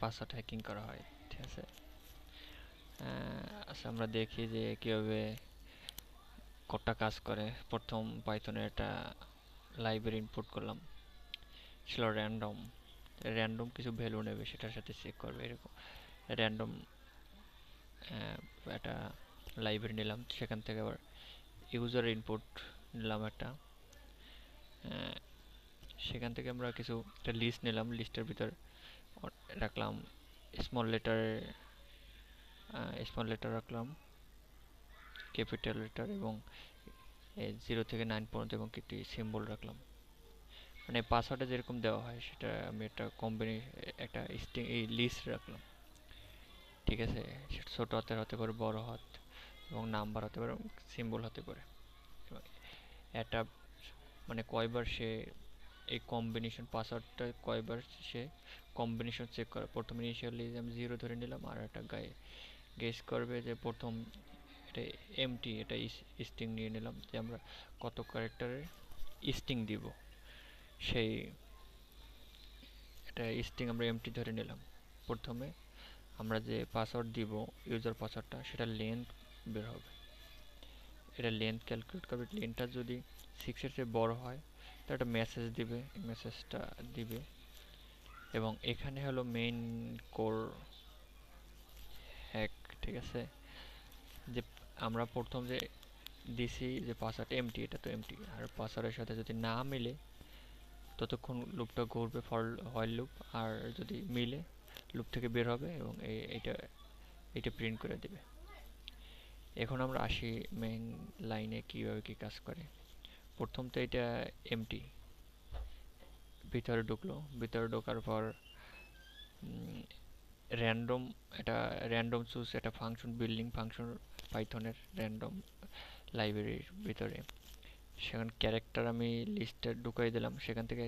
Password hacking করা হয়, ঠিক আছে। আচ্ছা, আমরা দেখি যে কীভাবে কোডটা কাজ করে। প্রথম পাইথনে একটা লাইব্রেরি ইনপুট করলাম, ছিল র্যান্ডম। র্যান্ডম কিছু ভ্যালু নেবে, সেটার সাথে চেক করবে এরকম। র্যান্ডম একটা লাইব্রেরি নিলাম, সেখান থেকে আবার ইউজার ইনপুট নিলাম একটা। সেখান থেকে আমরা কিছু একটা লিস্ট নিলাম, লিস্টের ভিতর রাখলাম স্মল লেটার, রাখলাম ক্যাপিটাল লেটার, এবং 0 থেকে 9 পর্যন্ত, এবং একটি সিম্বল রাখলাম। মানে পাসওয়ার্ডে যেরকম দেওয়া হয় সেটা আমি একটা একটা স্ট্রিং এই লিস্ট রাখলাম, ঠিক আছে। সেটা ছোট হাতের হতে পারে, বড় হাত, এবং নাম্বার হতে পারে, এবং সিম্বল হতে পারে। এটা মানে কয়বার সে এই কম্বিনেশন পাসওয়ার্ডটা কয়বার সে কম্বিনেশন চেক করে। প্রথমে ইনিশিয়ালি আমি 0 ধরে নিলাম, আর একটা গেস করবে যে প্রথম এটা এমটি, এটা স্ট্রিং নিয়ে নিলাম যে আমরা কত ক্যারেক্টারের স্ট্রিং দিব, সেই এটা স্ট্রিং আমরা এমটি ধরে নিলাম। প্রথমে আমরা যে পাসওয়ার্ড দিব, ইউজার পাসওয়ার্ডটা, সেটা লেন্থ বের হবে। এটা লেন্থ ক্যালকুলেট করবে। লেন্থটা যদি 6 এর চেয়ে বড় হয় তো একটা মেসেজ দিবে, মেসেজটা দিবে। এবং এখানে হলো মেইন কোর হ্যাক, ঠিক আছে। যে আমরা প্রথম যে দিছি যে পাসওয়ার্ড এমটি, এটা তো এমটি, আর পাসওয়ার্ডের সাথে যদি না মিলে ততক্ষণ লুপটা ঘুরবে, ফর হোয়াইল লুপ। আর যদি মিলে লুপ থেকে বের হবে, এবং এইটা এইটা প্রিন্ট করে দিবে। এখন আমরা আসি মেইন লাইনে কীভাবে কী কাজ করে। প্রথম তো এটা এমটি, ভিতরে ঢুকলো। ভিতরে ঢোকার পর র্যান্ডম, এটা র্যান্ডম চুজ একটা ফাংশন, বিল্ডিং ফাংশন পাইথনের র্যান্ডম লাইব্রেরির ভিতরে। সেখানে ক্যারেক্টার আমি লিস্টে ঢুকাই দিলাম, সেখান থেকে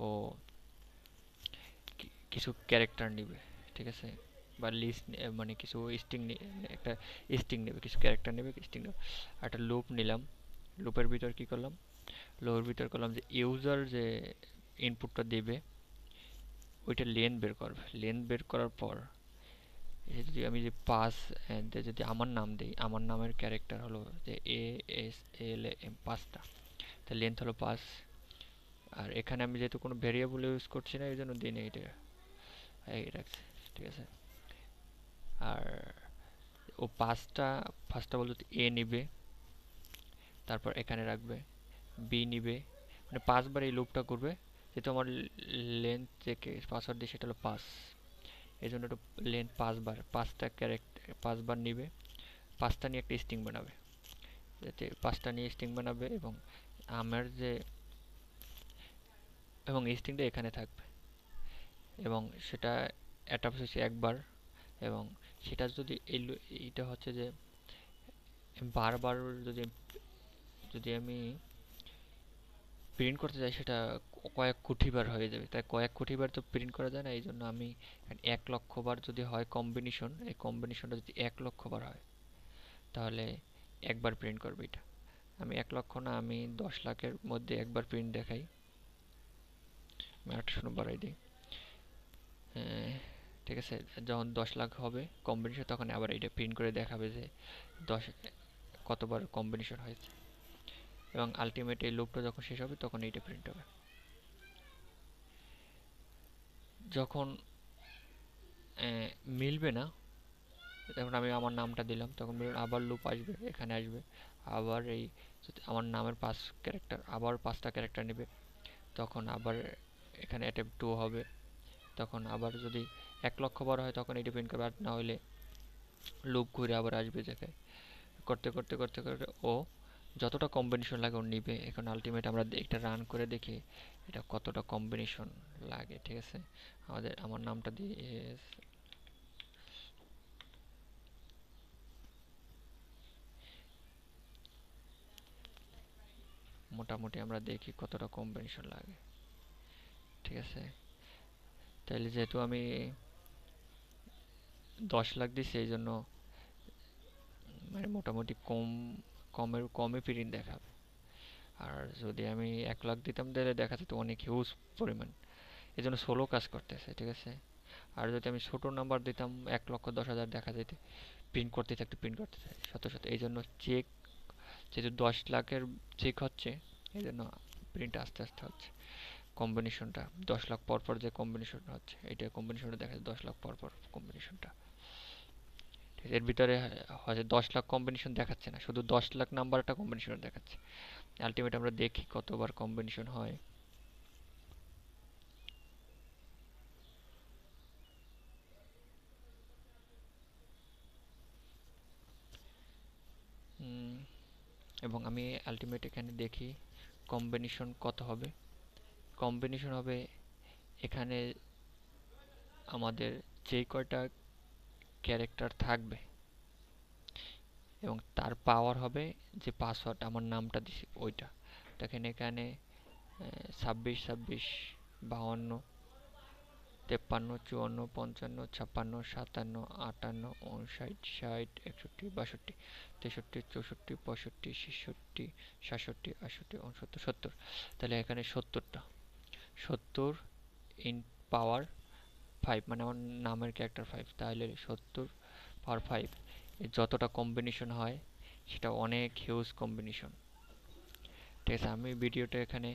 ও কিছু ক্যারেক্টার নিবে, ঠিক আছে। বা লিস্ট মানে কিছু স্ট্রিং, একটা স্ট্রিং নেবে, কিছু ক্যারেক্টার নেবে, স্ট্রিং নেবে। একটা লুপ নিলাম, লুপের ভিতর কি করলাম, লুপের ভিতর করলাম যে ইউজার যে ইনপুটটা দেবে ওইটা লেন্থ বের করবে। লেন্থ বের করার পর যদি আমি যে পাস যদি আমার নাম দিই, আমার নামের ক্যারেক্টার হলো যে ASLM, পাঁচটা, তো লেন্থ হলো 5। আর এখানে আমি যেহেতু কোনো ভেরিয়েবল ইউজ করছি না, এই জন্য দিই না, এটা এই রাখছি, ঠিক আছে। আর ও পাঁচটা বলতে এ নিবে, তারপর এখানে রাখবে, বি নিবে, মানে 5বার এই লুপটা করবে। যেহেতু আমার লেন্থ যে পাসওয়ার্ড দিয়ে সেটা হলো 5, এই জন্য একটু লেন্থ 5বার, 5বার নিবে। 5টা নিয়ে একটা স্ট্রিং বানাবে, যাতে 5টা নিয়ে স্ট্রিং বানাবে, এবং আমার যে এবং স্ট্রিংটা এখানে থাকবে, এবং সেটা অ্যাটাচ হচ্ছে একবার। এবং সেটা যদি এইটা হচ্ছে যে বারবার যদি যদি আমি প্রিন্ট করতে চাই, সেটা কয়েক কোটি বার হয়ে যাবে। তাই কয়েক কোটি বার তো প্রিন্ট করা যায় না, এই জন্য আমি 1,00,000 বার যদি হয় কম্বিনেশন, এই কম্বিনেশনটা যদি 1,00,000 বার হয় তাহলে একবার প্রিন্ট করবে এটা। আমি 1,00,000 না, আমি 10,00,000-এর মধ্যে একবার প্রিন্ট দেখাই। আমি আরেকটা শূন্য বাড়াই দিই, ঠিক আছে। যখন 10,00,000 হবে কম্বিনেশন, তখন আবার এটা প্রিন্ট করে দেখাবে যে 10 কতবার কম্বিনেশন হয়েছে। এবং আলটিমেট এই লুপটা যখন শেষ হবে তখন এইটা প্রিন্ট হবে। যখন মিলবে না, যখন আমি আমার নামটা দিলাম তখন আবার লুপ আসবে, এখানে আসবে, আবার এই আমার নামের 5 ক্যারেক্টার, আবার 5টা ক্যারেক্টার নেবে। তখন আবার এখানে অ্যাটেম্প 2 হবে, তখন আবার যদি 1,00,000 বার হয় তখন এটা প্রিন্ট করবে। আর না হলে লুপ ঘুরে আবার আসবে জায়গায়, করতে করতে করতে করতে ও যতটা কম্বিনেশন লাগে ও নিবে। এখন আলটিমেট আমরা এটা রান করে দেখি এটা কতটা কম্বিনেশন লাগে, ঠিক আছে। আমার নামটা দিয়ে মোটামুটি আমরা দেখি কতটা কম্বিনেশন লাগে, ঠিক আছে। তাহলে যেহেতু আমি 10,00,000 দিছি, এই জন্য মানে মোটামুটি কমে প্রিন্ট দেখাবে। আর যদি আমি 1,00,000 দিতাম তাহলে দেখা যেত অনেক হিউজ পরিমাণ, এই জন্য সোলো কাজ করতেছে, ঠিক আছে। আর যদি আমি ছোট নাম্বার দিতাম 1,10,000 দেখা যেতে, প্রিন্ট করতে থাকতো শত শত। এই জন্য চেক, যেহেতু 10 লাখের চেক হচ্ছে, এই জন্য প্রিন্ট আস্তে আস্তে হচ্ছে। কম্বিনেশনটা 10 লাখ পর পর যে কম্বিনেশনটা হচ্ছে, এইটা কম্বিনেশনটা দেখা যায় 10 লাখ পর পর কম্বিনেশনটা। এর ভিতরে হয়তো 10 লাখ কম্বিনেশন দেখাচ্ছে না, শুধু 10 লাখ নাম্বারটা কম্বিনেশন দেখাচ্ছে। আলটিমেট আমরা দেখি কতবার কম্বিনেশন হয়। এবং আমি আলটিমেট এখানে দেখি কম্বিনেশন কত হবে। কম্বিনেশন হবে এখানে আমাদের যে কয়টা ক্যারেক্টার থাকবে এবং তার পাওয়ার হবে যে পাসওয়ার্ড আমার নামটা দিছি ওইটা। দেখেন এখানে 26, 56, 52, 54, 57, 58, 59, 60, 61, 62, 63, 64, 65, 66, 67, 68, 69, 70। তাহলে এখানে 70টা, 70 ইন পাওয়ার 5, মানে আমার নামের ক্যারেক্টার 5, তাহলে 70 পাওয়ার 5 যতটা কম্বিনেশন হয় সেটা অনেক হিউজ কম্বিনেশন। ঠিক আছে, আমি ভিডিওটা এখানে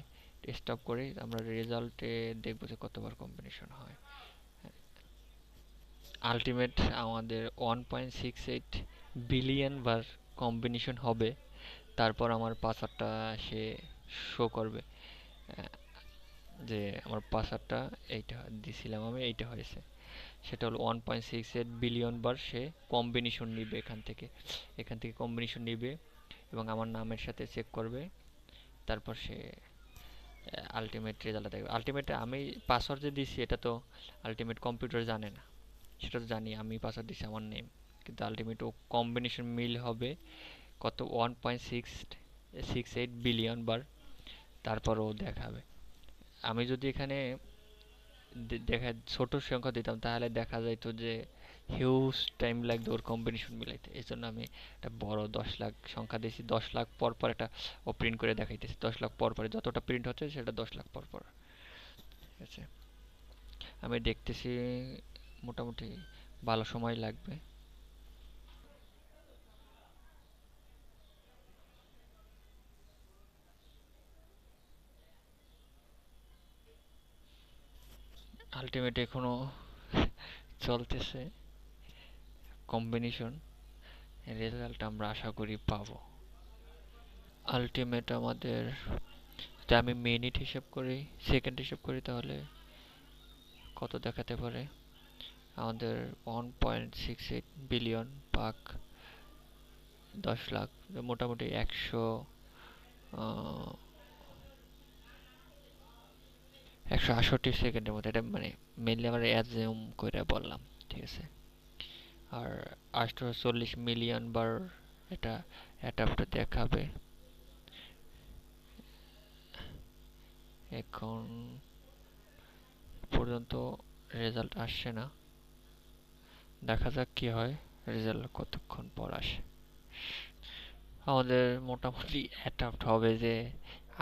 স্টপ করি, আমরা রেজাল্টে দেখবো যে কতবার কম্বিনেশন হয়। আলটিমেট আমাদের 1.68 বিলিয়ন বার কম্বিনেশন হবে, তারপর আমার পাসওয়ার্ডটা সে শো করবে যে আমার পাসওয়ার্ডটা এইটা দিছিলাম আমি, এইটা হয়েছে। সেটা হলো 1.68 বিলিয়ন বার সে কম্বিনেশন নিবে এখান থেকে কম্বিনেশন নিবে এবং আমার নামের সাথে চেক করবে। তারপর সে আলটিমেট রেজাল্টটা দেখবে। আলটিমেটে আমি পাসওয়ার্ড যে দিছি এটা তো আলটিমেট কম্পিউটার জানে না, সেটা তো জানি আমি পাসওয়ার্ড দিছি আমার নেম, কিন্তু আলটিমেট ও কম্বিনেশন মিল হবে কত 1.668 বিলিয়ন বার, তারপর ও দেখাবে। আমি যদি এখানে দেখা ছোট সংখ্যা দিতাম তাহলে দেখা যাইতো যে হিউজ টাইম লাগতো ওর কম্বিনেশন মিলাইতে। এই জন্য আমি একটা বড় 10 লাখ সংখ্যা দিয়েছি, 10 লাখ পর পর এটা ও প্রিন্ট করে দেখাইতেছি। 10 লাখ পর পরে যতটা প্রিন্ট হচ্ছে সেটা 10 লাখ পর পর। ঠিক আছে, আমি দেখতেছি মোটামুটি ভালো সময় লাগবে। আলটিমেট এখনো চলতেছে কম্বিনেশন, রেজাল্ট আমরা আশা করি পাবো। আলটিমেট আমাদের যদি আমি মিনিট হিসাব করি, সেকেন্ড হিসাব করি, তাহলে কত দেখাতে পারে আমাদের 1.68 বিলিয়ন ভাগ 10 লাখ, মোটামুটি 168 সেকেন্ডের মতো। এটা মানে মেনলি আমরা অ্যাজুম করে বললাম। ঠিক আছে, আর 840 মিলিয়ন বার এটা অ্যাডাপ্টার দেখাবে। এখন পর্যন্ত রেজাল্ট আসছে না, দেখা যাক কি হয়, রেজাল্ট কতক্ষণ পর আসে। আমাদের মোটামুটি অ্যাডাপ্ট হবে যে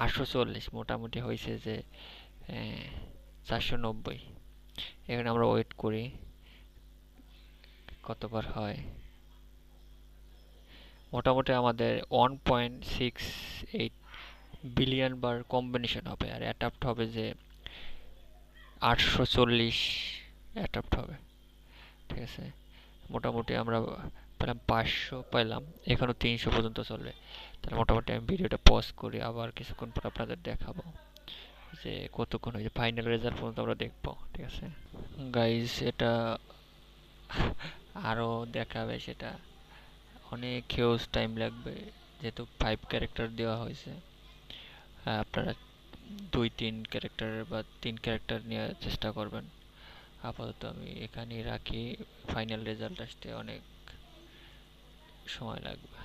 840, মোটামুটি হয়েছে যে 490। এখানে আমরা ওয়েট করি কতবার হয়। মোটামুটি আমাদের 1.68 বিলিয়ন বার কম্বিনেশন হবে, আর অ্যাডাপ্ট হবে যে 840 অ্যাডাপ্ট হবে। ঠিক আছে, মোটামুটি আমরা পেলাম 500 পেলাম, এখনো 300 পর্যন্ত চলবে। তাহলে মোটামুটি আমি ভিডিওটা পজ করি, আবার কিছুক্ষণ পর আপনাদের দেখাবো যে কতক্ষণ হয়েছে, ফাইনাল রেজাল্ট পর্যন্ত আমরা দেখবো। ঠিক আছে গাইজ, এটা আরও দেখাবে, সেটা অনেক হিউজ টাইম লাগবে, যেহেতু 5 ক্যারেক্টার দেওয়া হয়েছে। আপনারা 2-3 ক্যারেক্টার বা 3 ক্যারেক্টার নেওয়ার চেষ্টা করবেন। আপাতত আমি এখানেই রাখি, ফাইনাল রেজাল্ট আসতে অনেক সময় লাগবে।